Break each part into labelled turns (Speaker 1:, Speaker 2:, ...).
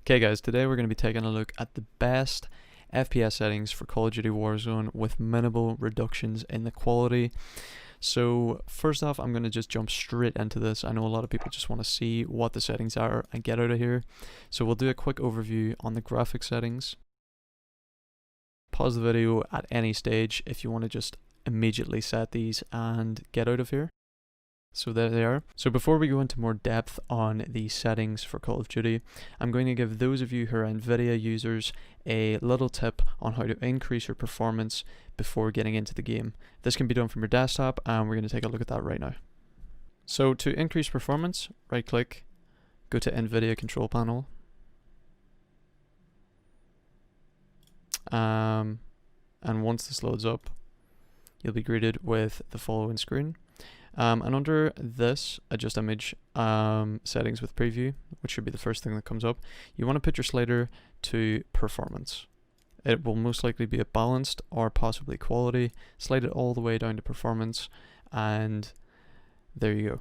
Speaker 1: Okay guys, today we're going to be taking a look at the best FPS settings for Call of Duty Warzone with minimal reductions in the quality. So first off, I'm going to just jump straight into this. I know a lot of people just want to see what the settings are and get out of here. So we'll do a quick overview on the graphics settings. Pause the video at any stage if you want to just immediately set these and get out of here. So there they are. So before we go into more depth on the settings for Call of Duty, I'm going to give those of you who are Nvidia users a little tip on how to increase your performance before getting into the game. This can be done from your desktop, and we're going to take a look at that right now. So to increase performance, right click, go to Nvidia control panel. And once this loads up, you'll be greeted with the following screen. And under this, adjust image settings with preview, which should be the first thing that comes up, you want to put your slider to performance. It will most likely be a balanced or possibly quality. Slide it all the way down to performance, and there you go.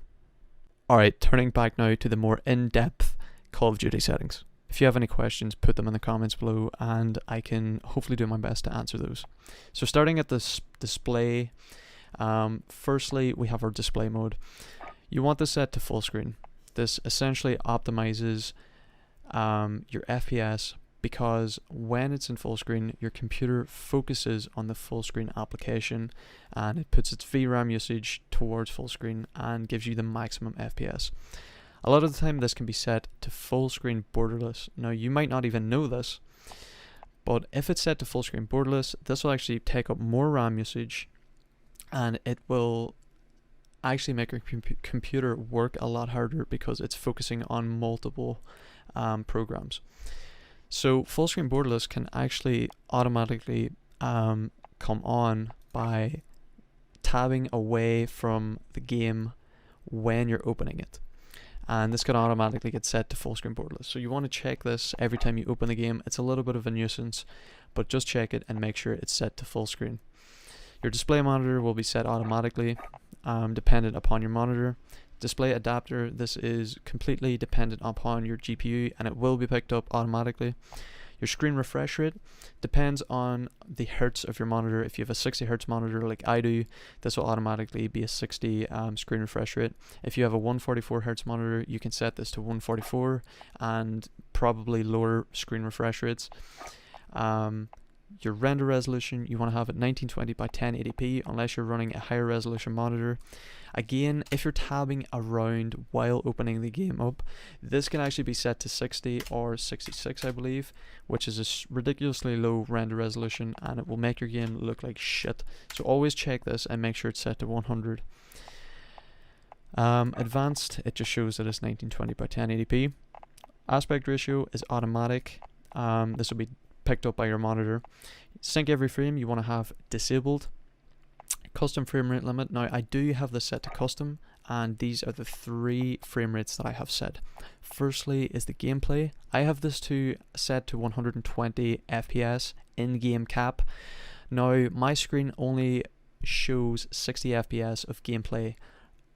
Speaker 1: Alright, turning back now to the more in-depth Call of Duty settings. If you have any questions, put them in the comments below and I can hopefully do my best to answer those. So starting at this display, firstly, we have our display mode. You want this set to full screen. This essentially optimizes your FPS because when it's in full screen, your computer focuses on the full screen application and it puts its VRAM usage towards full screen and gives you the maximum FPS. A lot of the time this can be set to full screen borderless. Now you might not even know this, but if it's set to full screen borderless, this will actually take up more RAM usage and it will actually make your computer work a lot harder because it's focusing on multiple programs. So full screen borderless can actually automatically come on by tabbing away from the game when you're opening it. And this can automatically get set to full screen borderless. So you want to check this every time you open the game. It's a little bit of a nuisance, but just check it and make sure it's set to full screen. Your display monitor will be set automatically, dependent upon your monitor. Display adapter, this is completely dependent upon your GPU and it will be picked up automatically. Your screen refresh rate depends on the hertz of your monitor. If you have a 60 hertz monitor like I do, this will automatically be a 60 screen refresh rate. If you have a 144 hertz monitor, you can set this to 144 and probably lower screen refresh rates. Your render resolution, you want to have it 1920 by 1080p unless you're running a higher resolution monitor. Again, if you're tabbing around while opening the game up, this can actually be set to 60 or 66 I believe, which is a ridiculously low render resolution and it will make your game look like shit. So always check this and make sure it's set to 100. Advanced, it just shows that it's 1920 by 1080p. Aspect ratio is automatic. This will be picked up by your monitor. Sync every frame you want to have disabled. Custom frame rate limit. Now I do have this set to custom and these are the 3 frame rates that I have set. Firstly is the gameplay. I have this set to 120 FPS in-game cap. Now my screen only shows 60 FPS of gameplay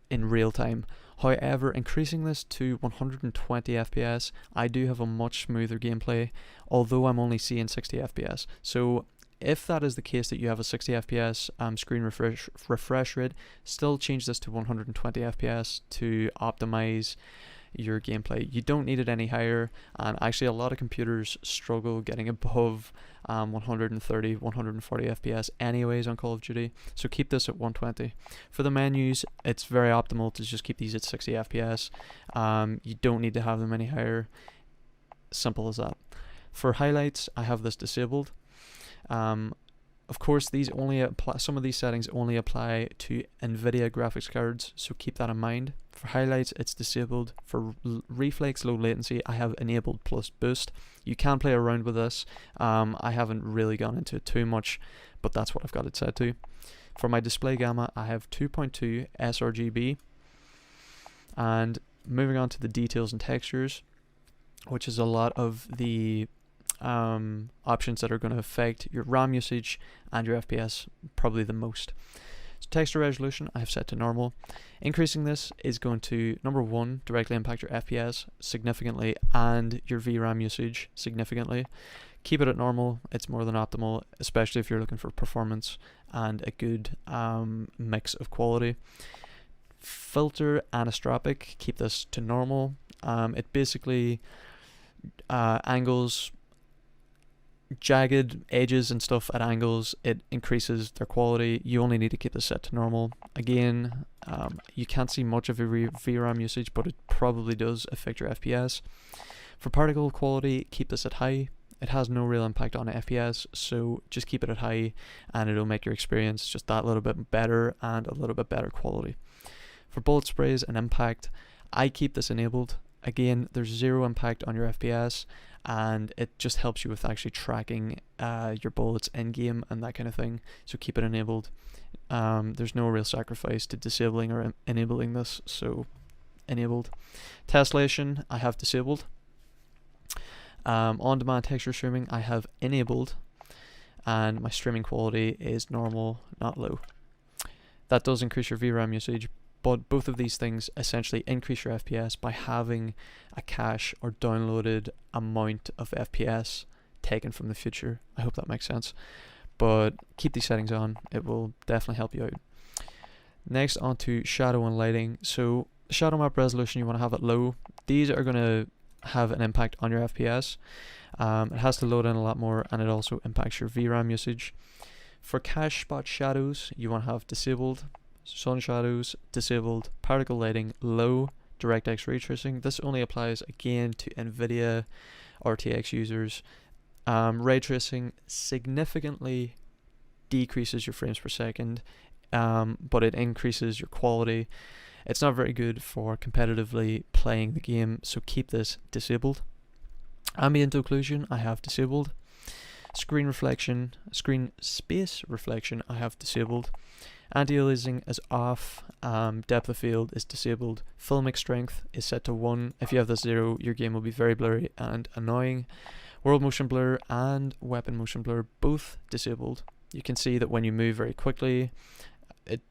Speaker 1: in real time. However, increasing this to 120 FPS, I do have a much smoother gameplay, although I'm only seeing 60 FPS. So if that is the case that you have a 60 FPS screen refresh rate, still change this to 120 FPS to optimize your gameplay. You don't need it any higher, and actually a lot of computers struggle getting above 130, 140 FPS anyways on Call of Duty, so keep this at 120. For the menus, it's very optimal to just keep these at 60 FPS. You don't need to have them any higher, simple as that. For highlights, I have this disabled. Of course, these only apply, some of these settings only apply to Nvidia Graphics cards, so keep that in mind. For highlights, it's disabled. For reflex low latency, I have enabled plus boost. You can play around with this. I haven't really gone into it too much, but that's what I've got it set to. For my display gamma, I have 2.2 sRGB. And moving on to the details and textures, which is a lot of the options that are going to affect your RAM usage and your FPS probably the most. So texture resolution I have set to normal. Increasing this is going to, number one, directly impact your FPS significantly and your VRAM usage significantly. Keep it at normal, it's more than optimal, especially if you're looking for performance and a good mix of quality. Filter anisotropic, keep this to normal. It basically angles jagged edges and stuff at angles, it increases their quality. You only need to keep this set to normal. Again, you can't see much of your VRAM usage, but it probably does affect your FPS. For particle quality, keep this at high. It has no real impact on FPS, so just keep it at high and it'll make your experience just that little bit better and a little bit better quality. For bullet sprays and impact, I keep this enabled. Again, there's zero impact on your FPS and it just helps you with actually tracking your bullets in game and that kind of thing, so keep it enabled. There's no real sacrifice to disabling or enabling this, so enabled. Tessellation I have disabled. On-demand texture streaming I have enabled, and my streaming quality is normal, not low. That does increase your VRAM usage, but both of these things essentially increase your FPS by having a cache or downloaded amount of FPS taken from the future. I hope that makes sense. But keep these settings on, it will definitely help you out. Next, on to shadow and lighting. So shadow map resolution, you want to have it low. These are going to have an impact on your FPS. It has to load in a lot more, and it also impacts your VRAM usage. For cache spot shadows, you want to have disabled. Sun shadows disabled, particle lighting low, DirectX ray tracing. This only applies again to Nvidia RTX users. Ray tracing significantly decreases your frames per second, but it increases your quality. It's not very good for competitively playing the game, so keep this disabled. Ambient occlusion I have disabled. Screen reflection, screen space reflection I have disabled. Anti-aliasing is off. Depth of field is disabled. Filmic strength is set to 1. If you have this 0, your game will be very blurry and annoying. World motion blur and weapon motion blur both disabled. You can see that when you move very quickly, it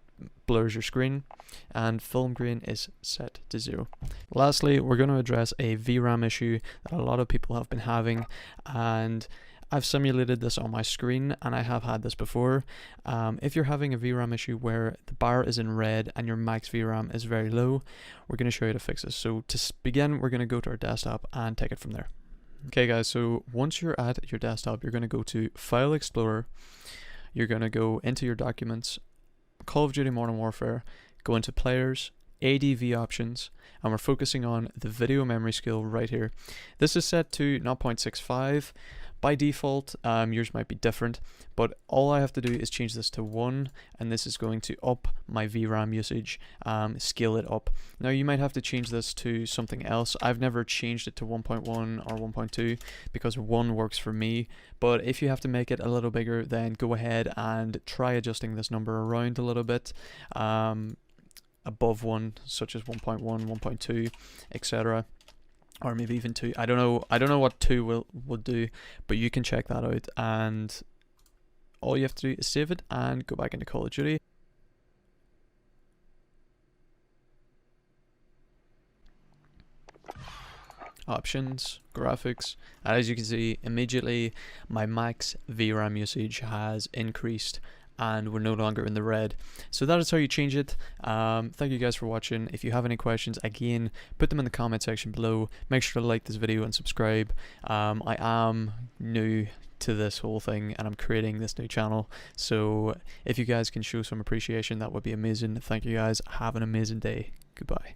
Speaker 1: blurs your screen. And film grain is set to 0. Lastly, we're going to address a VRAM issue that a lot of people have been having, and I've simulated this on my screen, and I have had this before. If you're having a VRAM issue where the bar is in red and your max VRAM is very low, we're going to show you how to fix this. So to begin, we're going to go to our desktop and take it from there. Okay guys, so once you're at your desktop, you're going to go to File Explorer, you're going to go into your documents, Call of Duty Modern Warfare, go into Players, ADV options, and we're focusing on the video memory skill right here. This is set to 0.65. By default, yours might be different, but all I have to do is change this to 1, and this is going to up my VRAM usage, scale it up. Now you might have to change this to something else. I've never changed it to 1.1 or 1.2 because 1 works for me, but if you have to make it a little bigger, then go ahead and try adjusting this number around a little bit. Above 1, such as 1.1, 1.2, etc. Or maybe even 2. I don't know what 2 would do, but you can check that out, and all you have to do is save it and go back into Call of Duty. Options, graphics, and as you can see, immediately my max VRAM usage has increased and we're no longer in the red. So that is how you change it. Thank you guys for watching. If you have any questions, again, put them in the comment section below. Make sure to like this video and subscribe. I am new to this whole thing and I'm creating this new channel, so if you guys can show some appreciation, that would be amazing. Thank you guys. Have an amazing day. Goodbye.